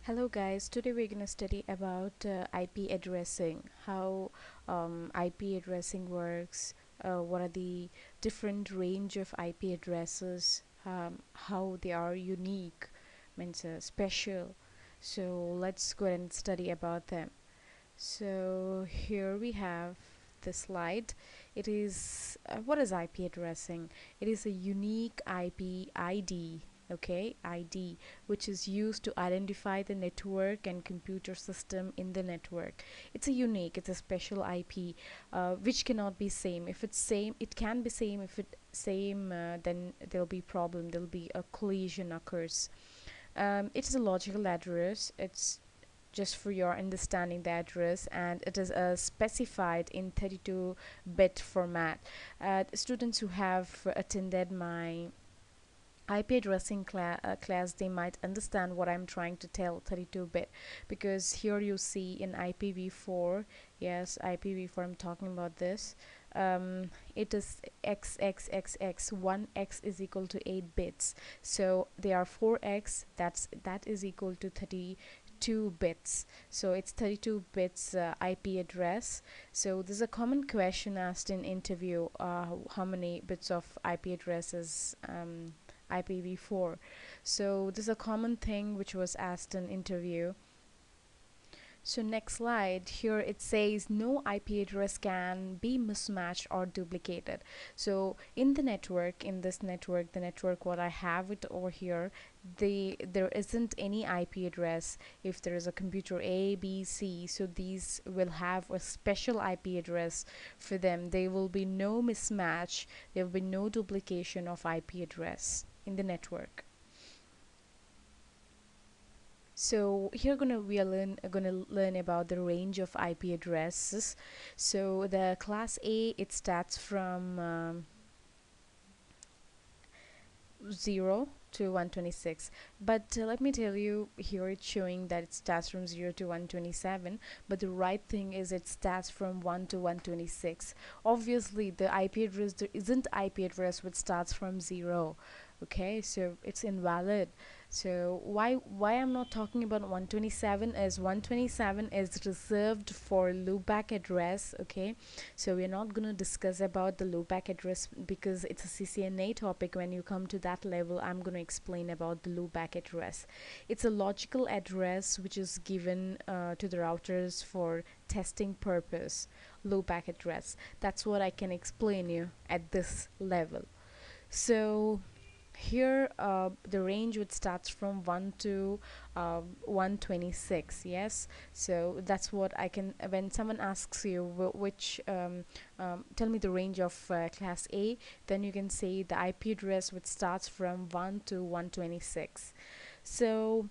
Hello guys, today we're going to study about IP addressing, how IP addressing works, what are the different range of IP addresses, how they are unique, means special. So let's go ahead and study about them. So here we have the slide. It is what is IP addressing? It is a unique IP ID, okay, ID, which is used to identify the network and computer system in the network. It's a special IP, which cannot be same. If it's same, it can be same. If it same, then there'll be problem. There'll be a collision occurs. It is a logical address. It's just for your understanding the address, and it is specified in 32-bit format. Students who have attended my IP addressing class, they might understand what I'm trying to tell 32-bit, because here you see in IPv4, yes, IPv4, I'm talking about this. It is XXXX. 1x is equal to 8 bits, so they are 4x, that is equal to 32 bits, so it's 32 bits IP address. So there's a common question asked in interview, how many bits of IP addresses IPv4. So this is a common thing which was asked in interview. So next slide, here it says no IP address can be mismatched or duplicated. So in the network, in this network, the network what I have it over here, there isn't any IP address. If there is a computer A, B, C, so these will have a special IP address for them. There will be no mismatch, there will be no duplication of IP address in the network. So here gonna learn about the range of IP addresses. So the class A, it starts from 0 to 126, but let me tell you, here it's showing that it starts from 0 to 127, but the right thing is it starts from 1 to 126. Obviously the IP address, there isn't IP address which starts from 0. Okay, so it's invalid. So why I'm not talking about 127 is 127 is reserved for loopback address. Okay, so we're not going to discuss about the loopback address because it's a CCNA topic. When you come to that level, I'm going to explain about the loopback address. It's a logical address which is given to the routers for testing purpose. Loopback address, that's what I can explain you at this level. So here the range would start from 1 to 126. Yes, so that's what I can, when someone asks you which tell me the range of class A, then you can say the IP address which starts from 1 to 126. So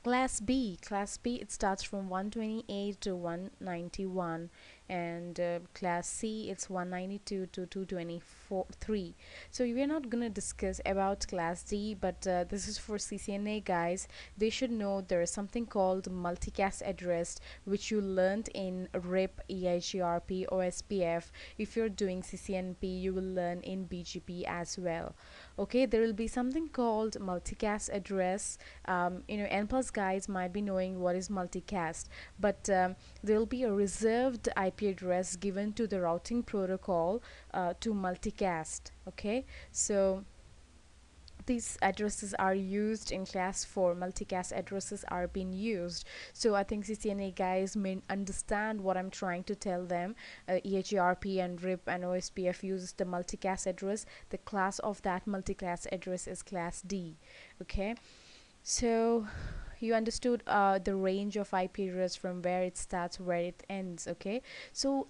class B, it starts from 128 to 191, and class C, it's 192 to 223. So we're not gonna discuss about class D, but this is for CCNA guys. They should know there is something called multicast address, which you learned in RIP, EIGRP, OSPF. If you're doing CCNP, you will learn in BGP as well. Okay, there will be something called multicast address. N plus guys might be knowing what is multicast, but there will be a reserved IP address given to the routing protocol to multicast. Okay, so these addresses are used in class 4. Multicast addresses are being used, so I think CCNA guys may understand what I'm trying to tell them. EHRP and RIP and OSPF uses the multicast address. The class of that multicast address is class D. Okay, so you understood the range of IP address from where it starts, where it ends. Okay, so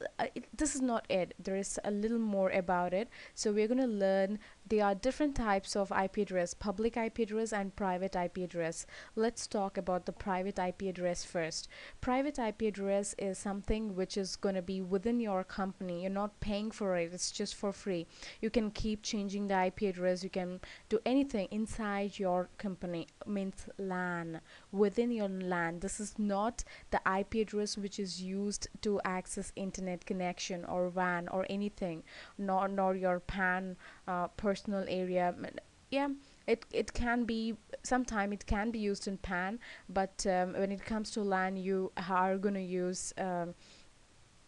this is not it. There is a little more about it. So we're going to learn there are different types of IP address: public IP address and private IP address. Let's talk about the private IP address first. Private IP address is something which is going to be within your company. You're not paying for it, it's just for free. You can keep changing the IP address, you can do anything inside your company, means LAN, within your LAN. This is not the IP address which is used to access internet connection or WAN or anything, nor your PAN personal area. Yeah, It can be, sometime it can be used in PAN, but when it comes to LAN, you are going to use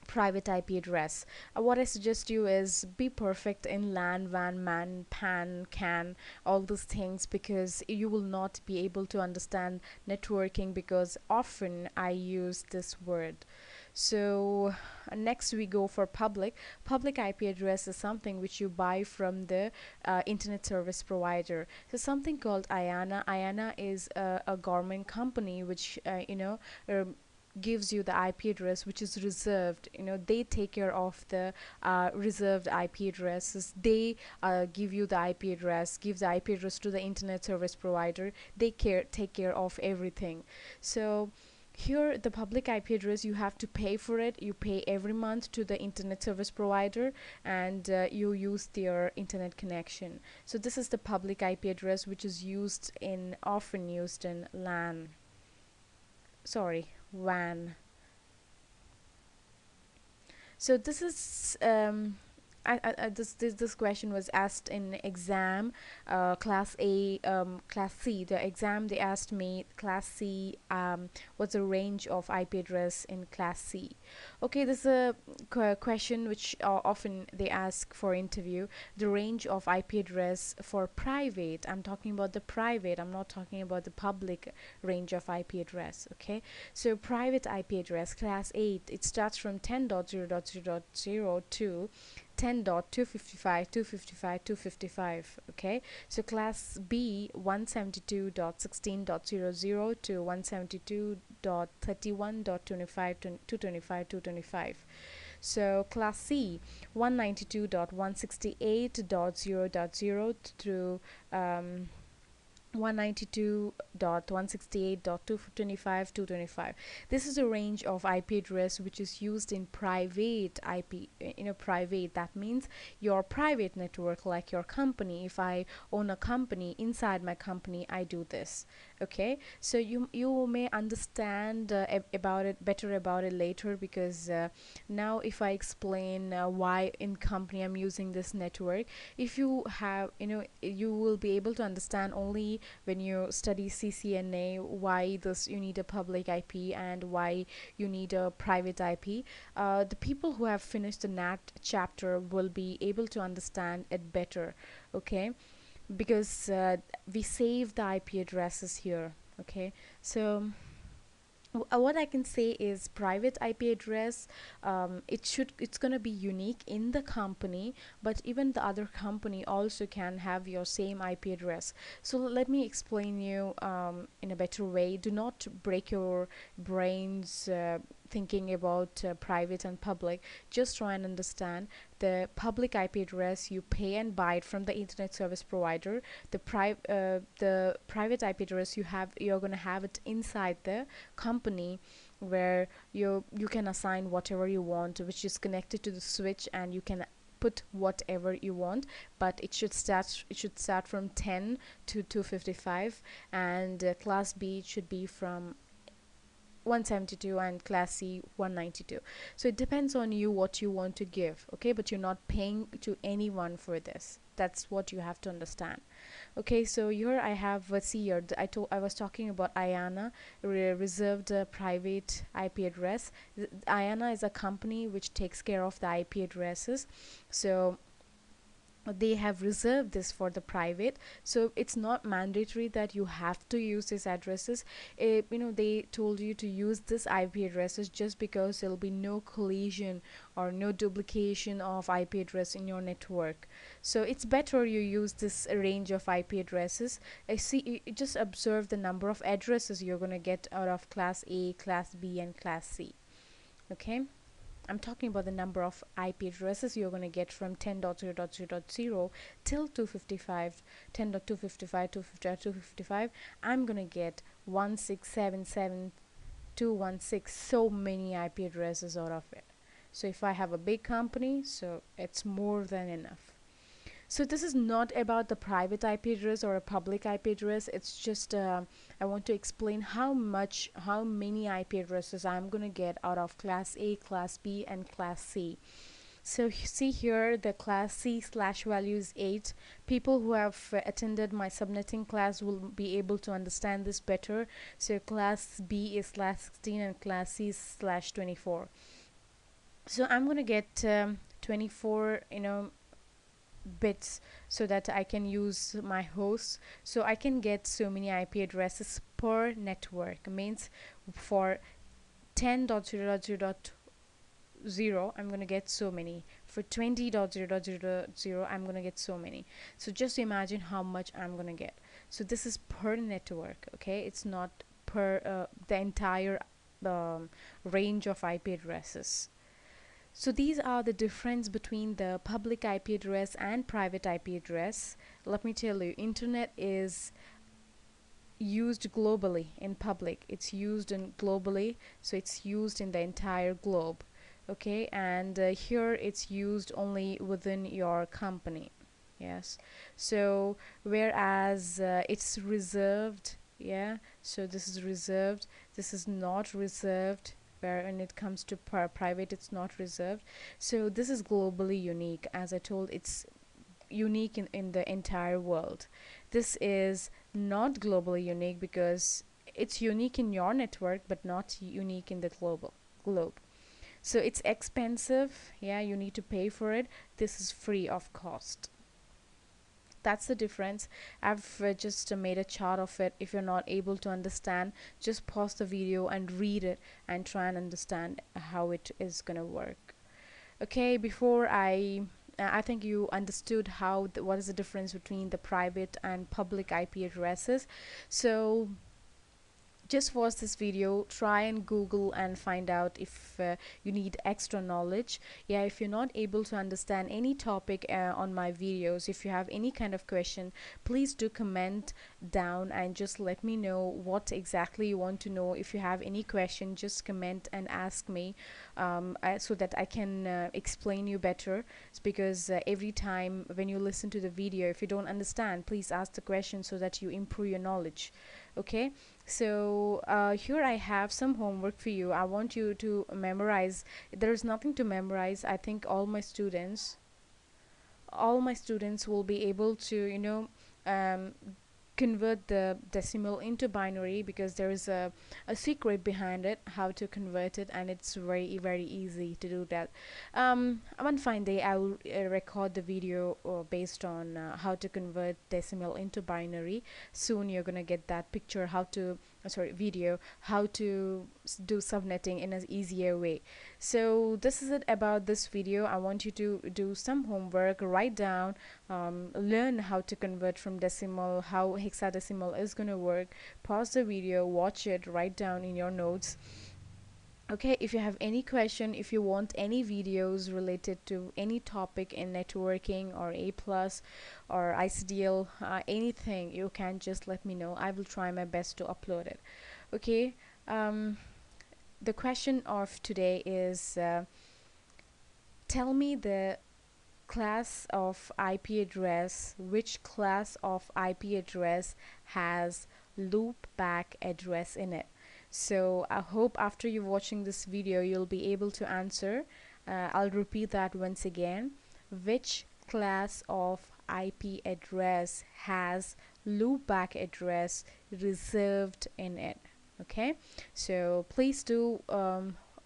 private IP address. What I suggest you is be perfect in LAN, WAN, MAN, PAN, CAN, all these things, because you will not be able to understand networking, because often I use this word. So next we go for public IP address is something which you buy from the internet service provider. So something called IANA is a government company which gives you the IP address which is reserved. They take care of the reserved IP addresses. They give you the IP address, give the IP address to the internet service provider. They take care of everything. So here, the public IP address, you have to pay for it. You pay every month to the internet service provider, and you use their internet connection. So this is the public IP address, which is often used in LAN. Sorry, WAN. So this is this question was asked in exam, class A, class C. The exam they asked me class C. What's the range of IP address in class C? Okay, this is a question which often they ask for interview. The range of IP address for private. I'm talking about the private. I'm not talking about the public range of IP address. Okay, so private IP address class 8. It starts from 10.0.0.0 to 10.255.255.255. Okay, so class B 172.16.00 to 172.31.25 So class C 192.168.0.0 through 192.168.225.225. This is a range of IP address which is used in private IP. Private, that means your private network, like your company. If I own a company, inside my company I do this. Okay, so you may understand better about it later, because now if I explain why in company I'm using this network, if you have, you will be able to understand only when you study CCNA why this you need a public IP and why you need a private IP. The people who have finished the NAT chapter will be able to understand it better. Okay, because we save the IP addresses here. Okay, so what I can say is private IP address, it's gonna be unique in the company, but even the other company also can have your same IP address. So let me explain you in a better way. Do not break your brains thinking about private and public. Just try and understand the public IP address. You pay and buy it from the internet service provider. The private IP address you're gonna have it inside the company, where you can assign whatever you want, which is connected to the switch, and you can put whatever you want, but it should start from 10 to 255, and class B should be from 172, and class C 192. So it depends on you what you want to give. Okay, but you're not paying to anyone for this. That's what you have to understand. Okay, so here I have see here I was talking about IANA, reserved private IP address. IANA is a company which takes care of the IP addresses. So they have reserved this for the private, so it's not mandatory that you have to use these addresses. They told you to use this IP addresses just because there'll be no collision or no duplication of IP address in your network. So it's better you use this range of IP addresses. I see, you just observe the number of addresses you're going to get out of class A, class B, and class C. Okay, I'm talking about the number of IP addresses you're going to get from 10.0.0.0 till 255, 10.255, 255. I'm going to get 1677216, so many IP addresses out of it. So if I have a big company, so it's more than enough. So this is not about the private IP address or a public IP address. It's just I want to explain how many IP addresses I'm gonna get out of class A, class B, and class C. So see here, the class C slash value is 8. People who have attended my subnetting class will be able to understand this better. So class B is slash 16 and class C is slash 24. So I'm gonna get 24 bits so that I can use my host, so I can get so many IP addresses per network. Means for 10.0.0.0 I'm gonna get so many, for 20.0.0.0 I'm gonna get so many. So just imagine how much I'm gonna get. So this is per network, okay? It's not per the entire um, range of IP addresses. So these are the difference between the public IP address and private IP address. Let me tell you, internet is used globally in public. It's used in globally, so it's used in the entire globe. Okay, and here it's used only within your company. Yes, so whereas it's reserved, yeah, so this is reserved, this is not reserved. Where when it comes to private, it's not reserved. So this is globally unique. As I told, it's unique in the entire world. This is not globally unique because it's unique in your network but not unique in the global globe. So it's expensive, yeah, you need to pay for it. This is free of cost. That's the difference. I've just made a chart of it. If you're not able to understand, just pause the video and read it and try and understand how it is gonna work. Okay, before I think you understood how what is the difference between the private and public IP addresses. So just watch this video, try and google and find out if you need extra knowledge. Yeah, if you're not able to understand any topic on my videos, if you have any kind of question, please do comment down and just let me know what exactly you want to know. If you have any question, just comment and ask me, so that I can explain you better. It's because every time when you listen to the video, if you don't understand, please ask the question so that you improve your knowledge. Okay, so here I have some homework for you. I want you to memorize. There's nothing to memorize. I think all my students will be able to convert the decimal into binary, because there is a secret behind it how to convert it, and it's very very easy to do that. One fine day I will record the video based on how to convert decimal into binary. Soon you're gonna get that picture, how to sorry, video, how to do subnetting in an easier way. So this is it about this video. I want you to do some homework, write down, learn how to convert from decimal, how hexadecimal is going to work. Pause the video, watch it, write down in your notes. Okay, if you have any question, if you want any videos related to any topic in networking or A plus or ICDL, anything, you can just let me know. I will try my best to upload it. Okay, the question of today is tell me the class of IP address, which class of IP address has loopback address in it. So I hope after you watching this video you'll be able to answer. I'll repeat that once again. Which class of IP address has loopback address reserved in it? Okay, so please do,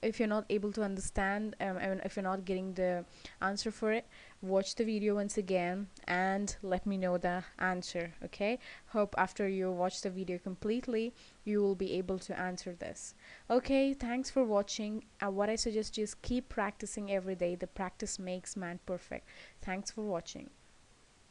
if you're not able to understand, and if you're not getting the answer for it, watch the video once again and let me know the answer. Okay, hope after you watch the video completely you will be able to answer this. Okay, thanks for watching. What I suggest is keep practicing every day. The practice makes man perfect. Thanks for watching.